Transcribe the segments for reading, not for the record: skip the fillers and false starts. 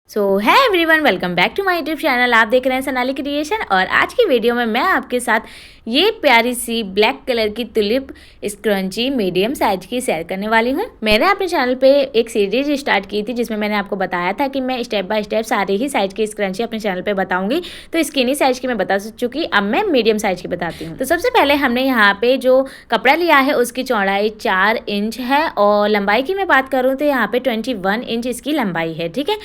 So hi everyone, welcome back to my YouTube channel. आप देख रहे हैं सोनाली क्रिएशन। और आज की वीडियो में मैं आपके साथ ये प्यारी सी ब्लैक कलर की तुलिप स्क्रंची मीडियम साइज की शेयर करने वाली हूँ। मैंने अपने चैनल पे एक सीरीज स्टार्ट की थी जिसमें मैंने आपको बताया था कि मैं स्टेप बाय स्टेप सारे ही साइज की स्क्रंची अपने चैनल पे बताऊंगी। तो स्किनी साइज की मैं बता चुकी, अब मैं मीडियम साइज की बताती हूँ। तो सबसे पहले हमने यहाँ पे जो कपड़ा लिया है उसकी चौड़ाई 4 इंच है और लंबाई की मैं बात करूँ तो यहाँ पे 21 इंच इसकी लंबाई है। ठीक है,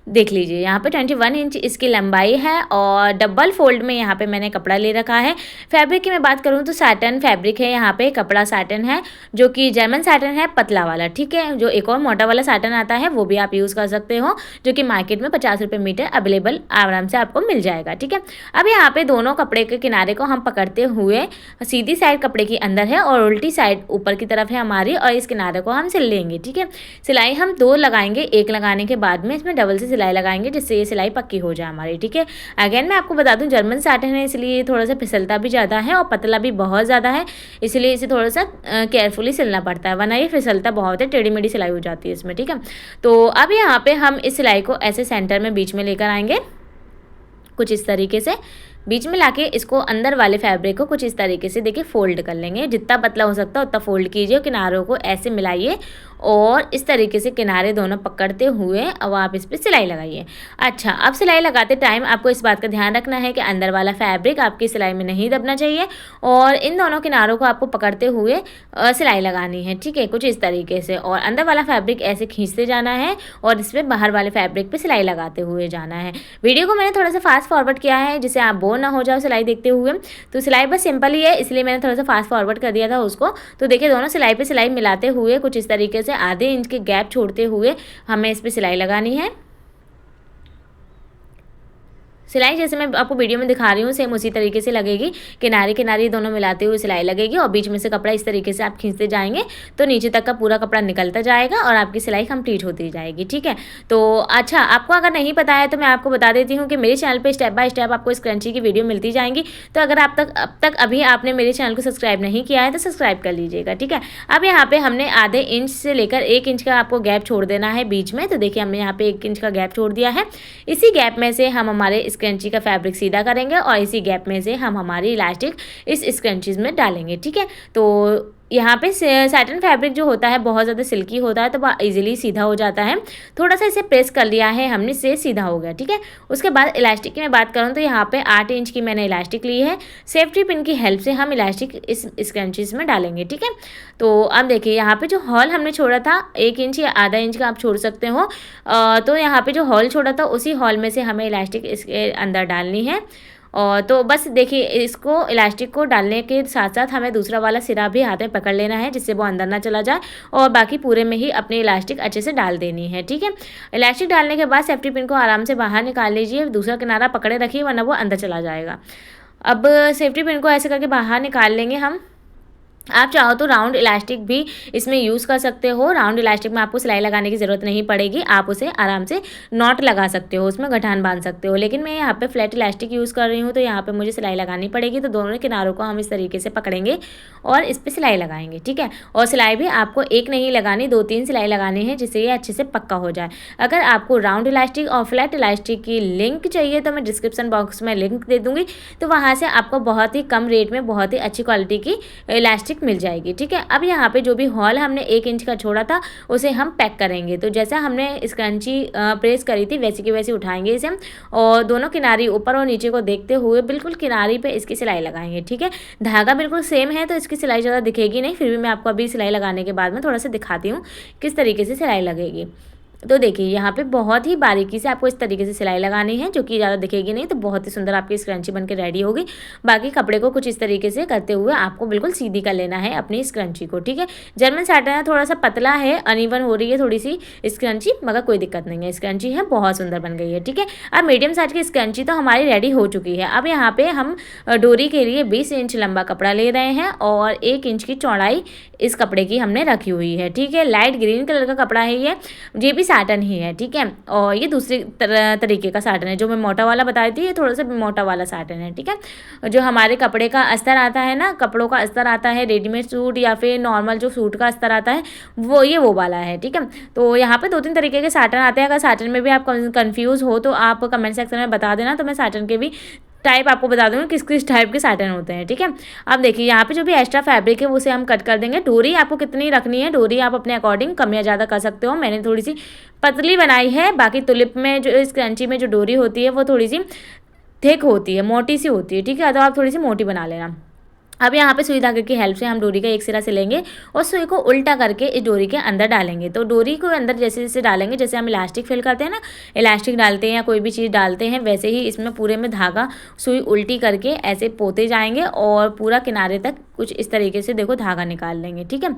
देख लीजिए यहाँ पे 21 इंच इसकी लंबाई है और डबल फोल्ड में यहाँ पे मैंने कपड़ा ले रखा है। फैब्रिक की मैं बात करूँ तो सैटन फैब्रिक है, यहाँ पे कपड़ा सैटन है जो कि जर्मन सैटन है, पतला वाला। ठीक है, जो एक और मोटा वाला सैटन आता है वो भी आप यूज़ कर सकते हो, जो कि मार्केट में 50 रुपये मीटर अवेलेबल आराम से आपको मिल जाएगा। ठीक है, अब यहाँ पे दोनों कपड़े के किनारे को हम पकड़ते हुए सीधी साइड कपड़े की अंदर है और उल्टी साइड ऊपर की तरफ है हमारी, और इस किनारे को हम सिल लेंगे। ठीक है, सिलाई हम 2 लगाएंगे, एक लगाने के बाद में इसमें डबल से सिलाई लगाएंगे जिससे ये सिलाई पक्की हो जाए हमारी। ठीक है, अगेन मैं आपको बता दूं जर्मन सैटन है इसलिए ये थोड़ा सा फिसलता भी ज़्यादा है और पतला भी बहुत ज़्यादा है, इसलिए इसे थोड़ा सा केयरफुली सिलना पड़ता है, वरना ये फिसलता बहुत है, टेढ़ी मेढ़ी सिलाई हो जाती है इसमें। ठीक है, तो अब यहाँ पे हम इस सिलाई को ऐसे सेंटर में बीच में लेकर आएंगे, कुछ इस तरीके से बीच में लाके इसको अंदर वाले फैब्रिक को कुछ इस तरीके से देखिए फोल्ड कर लेंगे। जितना पतला हो सकता है उतना फोल्ड कीजिए, किनारों को ऐसे मिलाइए और इस तरीके से किनारे दोनों पकड़ते हुए अब आप इस पर सिलाई लगाइए। अच्छा, अब सिलाई लगाते टाइम आपको इस बात का ध्यान रखना है कि अंदर वाला फैब्रिक आपकी सिलाई में नहीं दबना चाहिए और इन दोनों किनारों को आपको पकड़ते हुए सिलाई लगानी है। ठीक है, कुछ इस तरीके से, और अंदर वाला फैब्रिक ऐसे खींचते जाना है और इस पर बाहर वाले फैब्रिक पर सिलाई लगाते हुए जाना है। वीडियो को मैंने थोड़ा सा फास्ट फॉरवर्ड किया है जिससे आप बोर ना हो जाओ सिलाई देखते हुए। तो सिलाई बस सिंपल ही है इसलिए मैंने थोड़ा सा फास्ट फॉरवर्ड कर दिया था उसको। तो देखिए दोनों सिलाई पे सिलाई मिलाते हुए कुछ इस तरीके से आधे इंच के गैप छोड़ते हुए हमें इस पे सिलाई लगानी है। सिलाई जैसे मैं आपको वीडियो में दिखा रही हूँ सेम उसी तरीके से लगेगी, किनारे किनारे दोनों मिलाते हुए सिलाई लगेगी और बीच में से कपड़ा इस तरीके से आप खींचते जाएंगे तो नीचे तक का पूरा कपड़ा निकलता जाएगा और आपकी सिलाई कंप्लीट होती जाएगी। ठीक है, तो अच्छा आपको अगर नहीं पता है तो मैं आपको बता देती हूँ कि मेरे चैनल पर स्टेप बाय स्टेप आपको स्क्रंची की वीडियो मिलती जाएंगी। तो अगर अब तक अभी आपने मेरे चैनल को सब्सक्राइब नहीं किया है तो सब्सक्राइब कर लीजिएगा। ठीक है, अब यहाँ पे हमने आधे इंच से लेकर 1 इंच का आपको गैप छोड़ देना है बीच में। तो देखिए हमने यहाँ पे 1 इंच का गैप छोड़ दिया है, इसी गैप में से हम हमारे स्क्रंची का फैब्रिक सीधा करेंगे और इसी गैप में से हम हमारी इलास्टिक इस स्क्रंचीज में डालेंगे। ठीक है, तो यहाँ पे सैटन फैब्रिक जो होता है बहुत ज़्यादा सिल्की होता है तो वह इजीली सीधा हो जाता है। थोड़ा सा इसे प्रेस कर लिया है हमने, से सीधा हो गया। ठीक है, उसके बाद इलास्टिक की मैं बात करूँ तो यहाँ पे 8 इंच की मैंने इलास्टिक ली है, सेफ्टी पिन की हेल्प से हम इलास्टिक इस स्क्रंचीज में डालेंगे। ठीक है, तो अब देखिए यहाँ पे जो हॉल हमने छोड़ा था 1 इंच या आधा इंच का आप छोड़ सकते हो, तो यहाँ पे जो हॉल छोड़ा था उसी हॉल में से हमें इलास्टिक इसके अंदर डालनी है। और तो बस देखिए इसको इलास्टिक को डालने के साथ साथ हमें दूसरा वाला सिरा भी हाथ में पकड़ लेना है जिससे वो अंदर ना चला जाए, और बाकी पूरे में ही अपनी इलास्टिक अच्छे से डाल देनी है। ठीक है, इलास्टिक डालने के बाद सेफ्टी पिन को आराम से बाहर निकाल लीजिए, दूसरा किनारा पकड़े रखिए वरना वो अंदर चला जाएगा। अब सेफ्टी पिन को ऐसे करके बाहर निकाल लेंगे हम। आप चाहो तो राउंड इलास्टिक भी इसमें यूज़ कर सकते हो, राउंड इलास्टिक में आपको सिलाई लगाने की ज़रूरत नहीं पड़ेगी, आप उसे आराम से नॉट लगा सकते हो, उसमें गठान बांध सकते हो। लेकिन मैं यहाँ पे फ्लैट इलास्टिक यूज़ कर रही हूँ तो यहाँ पे मुझे सिलाई लगानी पड़ेगी, तो दोनों किनारों को हम इस तरीके से पकड़ेंगे और इस पर सिलाई लगाएंगे। ठीक है, और सिलाई भी आपको एक नहीं लगानी, 2-3 सिलाई लगानी है जिससे ये अच्छे से पक्का हो जाए। अगर आपको राउंड इलास्टिक और फ्लैट इलास्टिक की लिंक चाहिए तो मैं डिस्क्रिप्शन बॉक्स में लिंक दे दूँगी, तो वहाँ से आपको बहुत ही कम रेट में बहुत ही अच्छी क्वालिटी की इलास्टिक मिल जाएगी। ठीक है, अब यहाँ पे जो भी हॉल हमने 1 इंच का छोड़ा था उसे हम पैक करेंगे। तो जैसा हमने स्क्रंची प्रेस करी थी वैसी की वैसी उठाएंगे इसे और दोनों किनारी ऊपर और नीचे को देखते हुए बिल्कुल किनारी पे इसकी सिलाई लगाएंगे। ठीक है, धागा बिल्कुल सेम है तो इसकी सिलाई ज़्यादा दिखेगी नहीं, फिर भी मैं आपको अभी सिलाई लगाने के बाद में थोड़ा सा दिखाती हूँ किस तरीके से सिलाई लगेगी। तो देखिए यहाँ पे बहुत ही बारीकी से आपको इस तरीके से सिलाई लगानी है जो कि ज़्यादा दिखेगी नहीं, तो बहुत ही सुंदर आपकी स्क्रंची बनके रेडी होगी। बाकी कपड़े को कुछ इस तरीके से करते हुए आपको बिल्कुल सीधी कर लेना है अपनी स्क्रंची को। ठीक है, जर्मन सैटन है, थोड़ा सा पतला है, अनइवन हो रही है थोड़ी सी स्क्रंची, मगर कोई दिक्कत नहीं है, स्क्रंची है बहुत सुंदर बन गई है। ठीक है, अब मीडियम साइज की स्क्रंची तो हमारी रेडी हो चुकी है। अब यहाँ पे हम डोरी के लिए 20 इंच लंबा कपड़ा ले रहे हैं और 1 इंच की चौड़ाई इस कपड़े की हमने रखी हुई है। ठीक है, लाइट ग्रीन कलर का कपड़ा है ये भी साटन ही है, ठीक है। और ये दूसरी तरीके का साटन है। जो मैं मोटा वाला बताई थी, ये थोड़ा सा मोटा वाला साटन है, ठीक है। जो हमारे कपड़े का अस्तर आता है ना, कपड़ों का अस्तर आता है रेडीमेड सूट या फिर नॉर्मल जो सूट का अस्तर आता है, वो वाला है, ठीक है। तो यहाँ पे 2-3 तरीके के साटन आते हैं। अगर साटन में भी आप कंफ्यूज हो तो आप कमेंट सेक्शन में बता देना, तो मैं साटन के भी टाइप आपको बता दूंगी किस किस टाइप के साटन होते हैं, ठीक है। अब देखिए यहाँ पे जो भी एक्स्ट्रा फैब्रिक है उसे हम कट कर देंगे। डोरी आपको कितनी रखनी है, डोरी आप अपने अकॉर्डिंग कम या ज़्यादा कर सकते हो। मैंने थोड़ी सी पतली बनाई है, बाकी तुलिप में जो इस क्रंची में जो डोरी होती है वो थोड़ी सी थिक होती है, मोटी सी होती है, ठीक है। तो आप थोड़ी सी मोटी बना लेना। अब यहाँ पे सुई धागे की हेल्प से हम डोरी का एक सिरा सिलेंगे और सुई को उल्टा करके इस डोरी के अंदर डालेंगे। तो डोरी को अंदर जैसे जैसे डालेंगे, जैसे हम इलास्टिक फिल करते हैं ना, इलास्टिक डालते हैं या कोई भी चीज़ डालते हैं, वैसे ही इसमें पूरे में धागा सुई उल्टी करके ऐसे पोते जाएंगे और पूरा किनारे तक कुछ इस तरीके से देखो धागा निकाल लेंगे, ठीक है।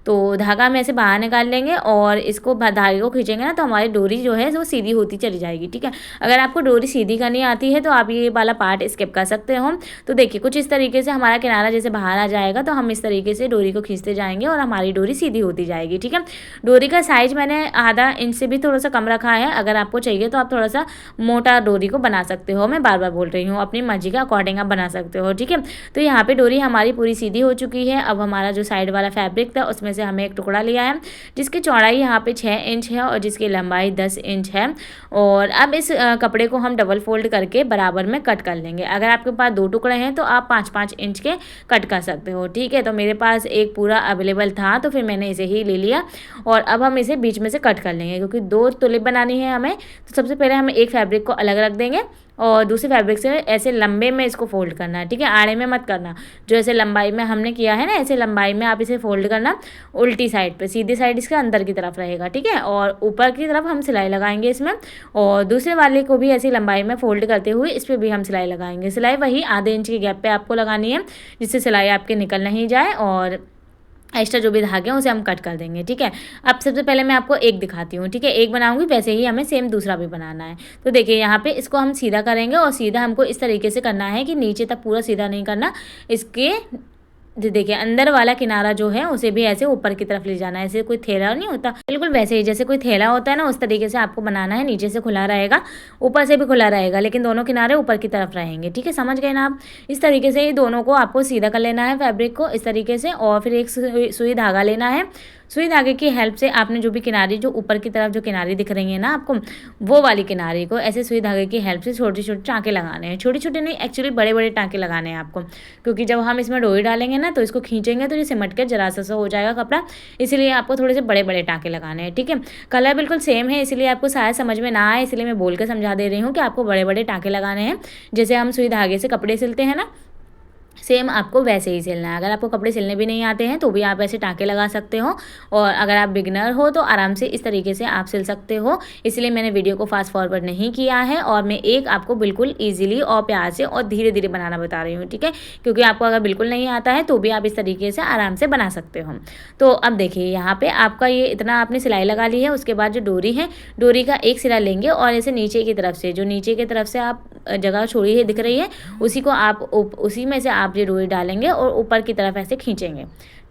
तो धागा हम ऐसे बाहर निकाल लेंगे और इसको धागे को खींचेंगे ना, तो हमारी डोरी जो है वो सीधी होती चली जाएगी, ठीक है। अगर आपको डोरी सीधी करनी आती है तो आप ये वाला पार्ट स्किप कर सकते हो। तो देखिए कुछ इस तरीके से हमारा किनारा जैसे बाहर आ जाएगा, तो हम इस तरीके से डोरी को खींचते जाएंगे और हमारी डोरी सीधी होती जाएगी, ठीक है। डोरी का साइज मैंने आधा इंच से भी थोड़ा सा कम रखा है। अगर आपको चाहिए तो आप थोड़ा सा मोटा डोरी को बना सकते हो। मैं बार बार बोल रही हूँ, अपनी मर्जी का अकॉर्डिंग आप बना सकते हो, ठीक है। तो यहाँ पे डोरी हमारी पूरी सीधी हो चुकी है। अब हमारा जो साइड वाला फैब्रिक था उसमें से हमें एक टुकड़ा लिया है जिसकी चौड़ाई यहाँ पे 6 इंच है और जिसकी लंबाई 10 इंच है। और अब इस कपड़े को हम डबल फोल्ड करके बराबर में कट कर लेंगे। अगर आपके पास 2 टुकड़े हैं तो आप 5-5 इंच के कट कर सकते हो, ठीक है। तो मेरे पास एक पूरा अवेलेबल था तो फिर मैंने इसे ही ले लिया और अब हम इसे बीच में से कट कर लेंगे, क्योंकि 2 तुलिप बनानी है हमें। तो सबसे पहले हमें एक फैब्रिक को अलग रख देंगे और दूसरे फैब्रिक से ऐसे लंबे में इसको फोल्ड करना है, ठीक है। आड़े में मत करना, जो ऐसे लंबाई में हमने किया है ना, ऐसे लंबाई में आप इसे फोल्ड करना उल्टी साइड पे, सीधी साइड इसके अंदर की तरफ रहेगा, ठीक है। और ऊपर की तरफ हम सिलाई लगाएंगे इसमें, और दूसरे वाले को भी ऐसी लंबाई में फोल्ड करते हुए इस पर भी हम सिलाई लगाएंगे। सिलाई वही आधे इंच के गैप पे आपको लगानी है, जिससे सिलाई आपके निकल नहीं जाए और एक्स्ट्रा जो भी धागे हैं उसे हम कट कर देंगे, ठीक है। अब सबसे पहले मैं आपको एक दिखाती हूँ, ठीक है। एक बनाऊंगी, वैसे ही हमें सेम दूसरा भी बनाना है। तो देखिए यहाँ पे इसको हम सीधा करेंगे और सीधा हमको इस तरीके से करना है कि नीचे तक पूरा सीधा नहीं करना, इसके देखिए अंदर वाला किनारा जो है उसे भी ऐसे ऊपर की तरफ ले जाना है। ऐसे कोई थैला नहीं होता, बिल्कुल वैसे ही जैसे कोई थैला होता है ना, उस तरीके से आपको बनाना है। नीचे से खुला रहेगा, ऊपर से भी खुला रहेगा, लेकिन दोनों किनारे ऊपर की तरफ रहेंगे, ठीक है। समझ गए ना आप। इस तरीके से दोनों को आपको सीधा कर लेना है, फैब्रिक को इस तरीके से। और फिर एक सुई धागा लेना है। सुई धागे की हेल्प से आपने जो भी किनारी, जो ऊपर की तरफ जो किनारी दिख रही है ना आपको, वो वाली किनारी को ऐसे सुई धागे की हेल्प से छोटे छोटे टाँके लगाने हैं। छोटे छोटे नहीं, एक्चुअली बड़े बड़े टाँके लगाने हैं आपको, क्योंकि जब हम इसमें डोरी डालेंगे ना तो इसको खींचेंगे तो ये सिमट के जरा सा हो जाएगा कपड़ा, इसलिए आपको थोड़े से बड़े बड़े टाँके लगाने हैं, ठीक है। कलर बिल्कुल सेम है, इसलिए आपको शायद समझ में ना आए, इसलिए मैं बोल कर समझा दे रही हूँ कि आपको बड़े बड़े टाँके लगाने हैं। जैसे हम सुई धागे से कपड़े सिलते हैं ना, सेम आपको वैसे ही सिलना है। अगर आपको कपड़े सिलने भी नहीं आते हैं तो भी आप ऐसे टाँके लगा सकते हो, और अगर आप बिगनर हो तो आराम से इस तरीके से आप सिल सकते हो। इसलिए मैंने वीडियो को फास्ट फॉरवर्ड नहीं किया है और मैं एक आपको बिल्कुल ईजिली और प्यार से और धीरे धीरे बनाना बता रही हूँ, ठीक है। क्योंकि आपको अगर बिल्कुल नहीं आता है तो भी आप इस तरीके से आराम से बना सकते हो। तो अब देखिए यहाँ पर आपका ये इतना आपने सिलाई लगा ली है। उसके बाद जो डोरी है, डोरी का एक सिरा लेंगे और ऐसे नीचे की तरफ से, जो नीचे की तरफ से आप जगह छोड़ी है दिख रही है, उसी को आप उसी में से आप ये डोरी डालेंगे और ऊपर की तरफ ऐसे खींचेंगे,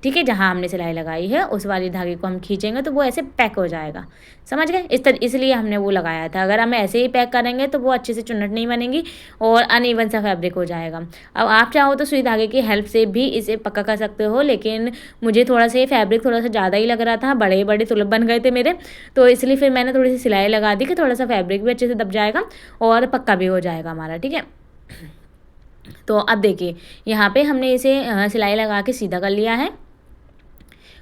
ठीक है। जहाँ हमने सिलाई लगाई है उस वाली धागे को हम खींचेंगे तो वो ऐसे पैक हो जाएगा, समझ गए। इसलिए हमने वो लगाया था। अगर हम ऐसे ही पैक करेंगे तो वो अच्छे से चुन्नट नहीं बनेगी और अनइवन सा फैब्रिक हो जाएगा। अब आप चाहो तो सुई धागे की हेल्प से भी इसे पक्का कर सकते हो, लेकिन मुझे थोड़ा सा ये फैब्रिक थोड़ा सा ज़्यादा ही लग रहा था, बड़े बड़े तुलप बन गए थे मेरे, तो इसलिए फिर मैंने थोड़ी सी सिलाई लगा दी कि थोड़ा सा फैब्रिक भी अच्छे से दब जाएगा और पक्का भी हो जाएगा हमारा, ठीक है। तो अब देखिए यहाँ पे हमने इसे सिलाई लगा के सीधा कर लिया है।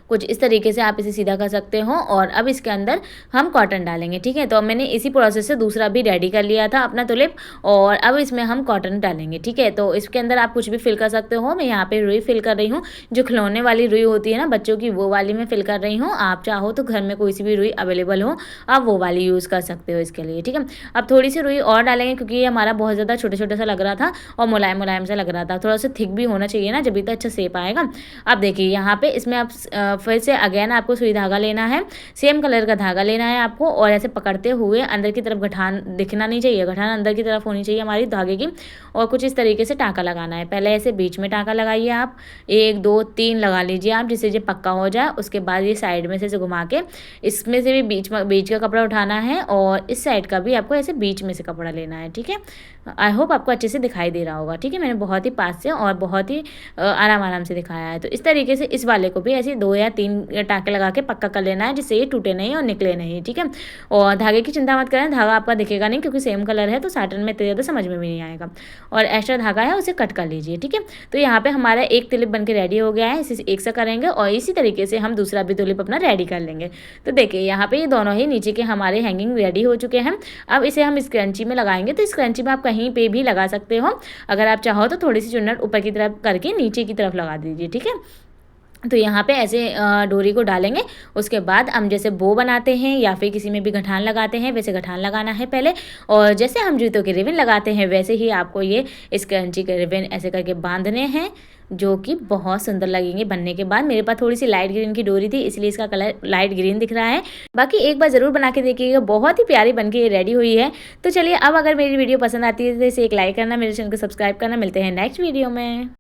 कुछ इस तरीके से आप इसे सीधा कर सकते हो। और अब इसके अंदर हम कॉटन डालेंगे, ठीक है। तो मैंने इसी प्रोसेस से दूसरा भी रेडी कर लिया था अपना तुलिप, और अब इसमें हम कॉटन डालेंगे, ठीक है। तो इसके अंदर आप कुछ भी फिल कर सकते हो। मैं यहाँ पे रुई फिल कर रही हूँ, जो खिलौने वाली रुई होती है ना बच्चों की, वो वाली मैं फिल कर रही हूँ। आप चाहो तो घर में कोई सी भी रुई अवेलेबल हो आप वो वाली यूज़ कर सकते हो इसके लिए, ठीक है। अब थोड़ी सी रुई और डालेंगे, क्योंकि ये हमारा बहुत ज़्यादा छोटे छोटे सा लग रहा था और मुलायम मुलायम सा लग रहा था। थोड़ा सा थिक भी होना चाहिए ना, जब भी तो अच्छा शेप आएगा। अब देखिए यहाँ पे इसमें आप फिर से अगेन आपको सुई धागा लेना है, सेम कलर का धागा लेना है आपको, और ऐसे पकड़ते हुए अंदर की तरफ गठान दिखना नहीं चाहिए, गठान अंदर की तरफ होनी चाहिए हमारी धागे की, और कुछ इस तरीके से टाँका लगाना है। पहले ऐसे बीच में टाँका लगाइए आप, 1 2 3 लगा लीजिए आप, जिससे ये पक्का हो जाए। उसके बाद ये साइड में से घुमा के इसमें से भी बीच का कपड़ा उठाना है, और इस साइड का भी आपको ऐसे बीच में से कपड़ा लेना है। ठीक है, आई होप आपको अच्छे से दिखाई दे रहा होगा। ठीक है, मैंने बहुत ही पास से और बहुत ही आराम से दिखाया है। तो इस तरीके से इस वाले को भी ऐसे 2 या 3 टाँके लगा के पक्का कर लेना है, जिससे ये टूटे नहीं और निकले नहीं। ठीक है, और धागे की चिंता मत करें, धागा आपका दिखेगा नहीं क्योंकि सेम कलर है, तो साटन में इतना ज़्यादा समझ में भी नहीं आएगा। और एक्स्ट्रा धागा है उसे कट कर लीजिए। ठीक है, तो यहाँ पे हमारा एक तुलिप बनके रेडी हो गया है। इसे एक सा करेंगे और इसी तरीके से हम दूसरा भी तुलिप अपना रेडी कर लेंगे। तो देखिए यहाँ पे ये दोनों ही नीचे के हमारे हैंगिंग रेडी हो चुके हैं। अब इसे हम स्क्रंची में लगाएंगे। तो स्क्रंची में आप कहीं पे भी लगा सकते हो, अगर आप चाहो तो थोड़ी सी चुन्नट ऊपर की तरफ करके नीचे की तरफ लगा दीजिए। ठीक है, तो यहाँ पे ऐसे डोरी को डालेंगे। उसके बाद हम जैसे बो बनाते हैं या फिर किसी में भी गठान लगाते हैं, वैसे गठान लगाना है पहले, और जैसे हम जूतों के रिबन लगाते हैं वैसे ही आपको ये स्क्रंची के रिबन ऐसे करके बांधने हैं, जो कि बहुत सुंदर लगेंगे बनने के बाद। मेरे पास थोड़ी सी लाइट ग्रीन की डोरी थी, इसलिए इसका कलर लाइट ग्रीन दिख रहा है। बाकी एक बार ज़रूर बना के देखिएगा, बहुत ही प्यारी बनके ये रेडी हुई है। तो चलिए, अब अगर मेरी वीडियो पसंद आती है तो इसे एक लाइक करना, मेरे चैनल को सब्सक्राइब करना। मिलते हैं नेक्स्ट वीडियो में।